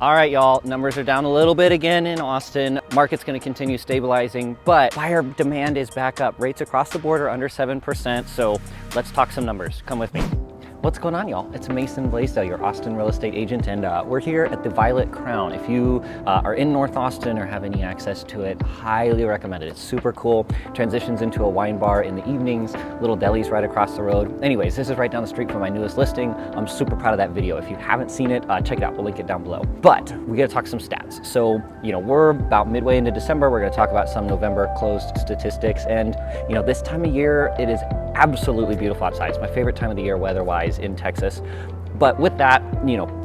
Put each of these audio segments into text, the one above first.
All right, y'all, numbers are down a little bit again in Austin. Market's gonna continue stabilizing, but buyer demand is back up. Rates across the board are under 7%, so let's talk some numbers. Come with me. What's going on, y'all? It's Mason Bleasdell, your Austin real estate agent, and we're here at the Violet Crown. If you are in North Austin or have any access to it, highly recommend it. It's super cool. Transitions into a wine bar in the evenings, little delis right across the road. Anyways, this is right down the street from my newest listing. I'm super proud of that video. If you haven't seen it, check it out. We'll link it down below. But we gotta talk some stats. So, we're about midway into December. We're gonna talk about some November closed statistics. And, this time of year, it is absolutely beautiful outside. It's my favorite time of the year weather-wise in Texas. But with that,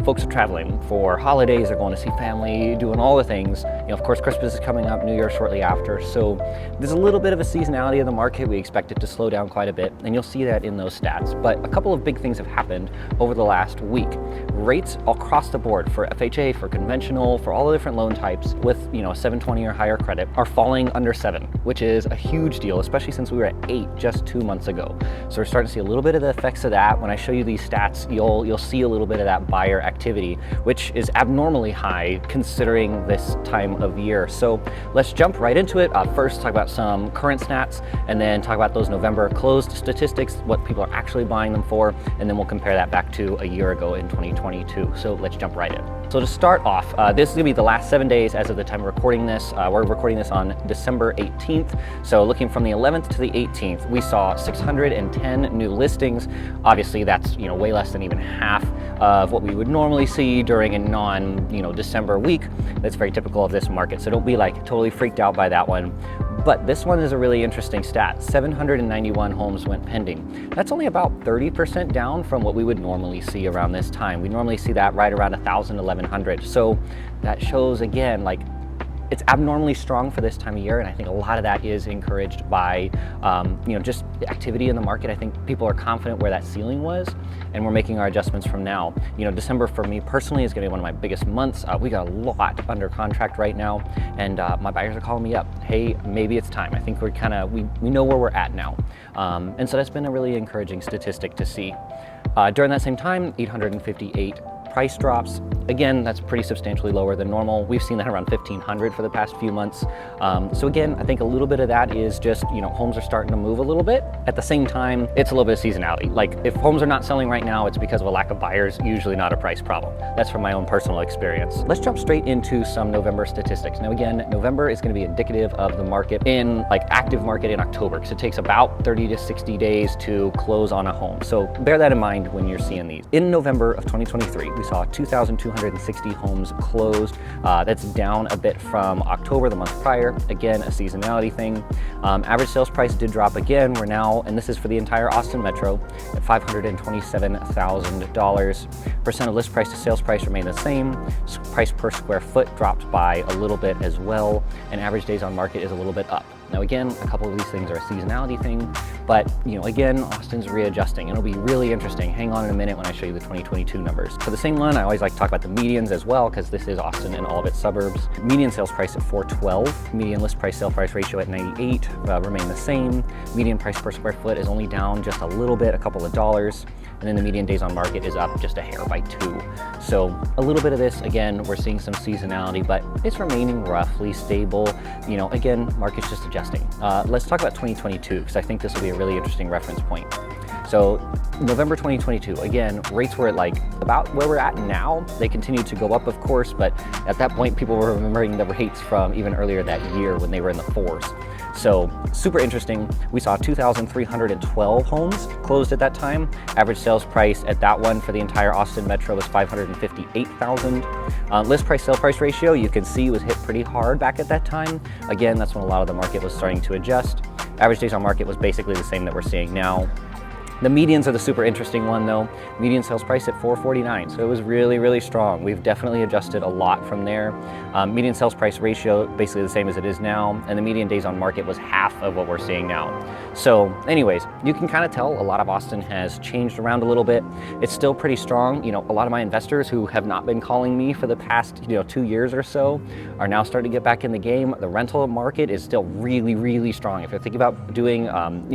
folks are traveling for holidays, they're going to see family, doing all the things. Of course, Christmas is coming up, New Year shortly after. So there's a little bit of a seasonality of the market. We expect it to slow down quite a bit, and you'll see that in those stats. But a couple of big things have happened over the last week. Rates across the board for FHA, for conventional, for all the different loan types with, a 720 or higher credit are falling under 7, which is a huge deal, especially since we were at 8 just 2 months ago. So we're starting to see a little bit of the effects of that. When I show you these stats, you'll see a little bit of that buyer activity, which is abnormally high considering this time of year. So let's jump right into it. First, talk about some current stats, and then talk about those November closed statistics, what people are actually buying them for, and then we'll compare that back to a year ago in 2022. So let's jump right in. So to start off, this is gonna be the last 7 days as of the time of recording this. We're recording this on December 18th. So looking from the 11th to the 18th, we saw 610 new listings. Obviously that's, way less than even half of what we would normally see during a December week. That's very typical of this market. So don't be totally freaked out by that one. But this one is a really interesting stat. 791 homes went pending. That's only about 30% down from what we would normally see around this time. We normally see that right around 1,000, 1,100. So that shows again, it's abnormally strong for this time of year, and I think a lot of that is encouraged by, just activity in the market. I think people are confident where that ceiling was, and we're making our adjustments from now. December for me personally is gonna be one of my biggest months. We got a lot under contract right now, and my buyers are calling me up. Hey, maybe it's time. I think we know where we're at now. And so that's been a really encouraging statistic to see. During that same time, 858 price drops. Again, that's pretty substantially lower than normal. We've seen that around 1,500 for the past few months. So again, I think a little bit of that is just, homes are starting to move a little bit. At the same time, it's a little bit of seasonality. If homes are not selling right now, it's because of a lack of buyers, usually not a price problem. That's from my own personal experience. Let's jump straight into some November statistics. Now again, November is gonna be indicative of the market in active market in October, because it takes about 30 to 60 days to close on a home. So bear that in mind when you're seeing these. In November of 2023, we saw 2,260 homes closed. That's down a bit from October, the month prior. Again, a seasonality thing. Average sales price did drop again. We're now, and this is for the entire Austin Metro, at $527,000. Percent of list price to sales price remained the same. Price per square foot dropped by a little bit as well, and average days on market is a little bit up. Now again, a couple of these things are a seasonality thing, but again, Austin's readjusting. It'll be really interesting. Hang on in a minute when I show you the 2022 numbers. For the same one, I always like to talk about the medians as well, because this is Austin and all of its suburbs. Median sales price at 412, median list price sale price ratio at 98, remain the same. Median price per square foot is only down just a little bit, a couple of dollars. And then the median days on market is up just a hair by 2. So a little bit of this, again, we're seeing some seasonality, but it's remaining roughly stable. Again, market's just adjusting. Let's talk about 2022, because I think this will be a really interesting reference point. So November 2022, again, rates were at about where we're at now. They continued to go up, of course, but at that point, people were remembering the rates from even earlier that year when they were in the 4s. So super interesting. We saw 2,312 homes closed at that time. Average sales price at that one for the entire Austin Metro was $558,000. List price sale price ratio, you can see, was hit pretty hard back at that time. Again, that's when a lot of the market was starting to adjust. Average days on market was basically the same that we're seeing now. The medians are the super interesting one though. Median sales price at $449, so it was really, really strong. We've definitely adjusted a lot from there. Median sales price ratio, basically the same as it is now, and the median days on market was half of what we're seeing now. So anyways, you can kind of tell a lot of Austin has changed around a little bit. It's still pretty strong. A lot of my investors who have not been calling me for the past 2 years or so are now starting to get back in the game. The rental market is still really, really strong. If you're thinking about doing,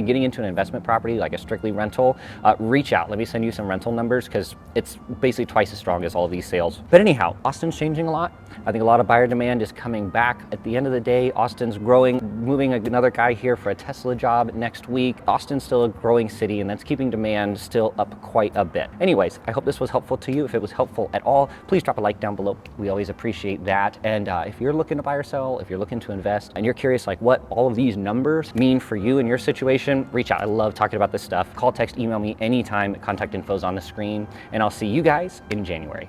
getting into an investment property, like a strictly rental rental, reach out. Let me send you some rental numbers because it's basically twice as strong as all of these sales. But anyhow, Austin's changing a lot. I think a lot of buyer demand is coming back. At the end of the day, Austin's growing, moving another guy here for a Tesla job next week. Austin's still a growing city, and that's keeping demand still up quite a bit. Anyways, I hope this was helpful to you. If it was helpful at all, please drop a like down below. We always appreciate that. And if you're looking to buy or sell, if you're looking to invest, and you're curious like what all of these numbers mean for you and your situation, reach out. I love talking about this stuff. Call, text, email me anytime. Contact info's on the screen, and I'll see you guys in January.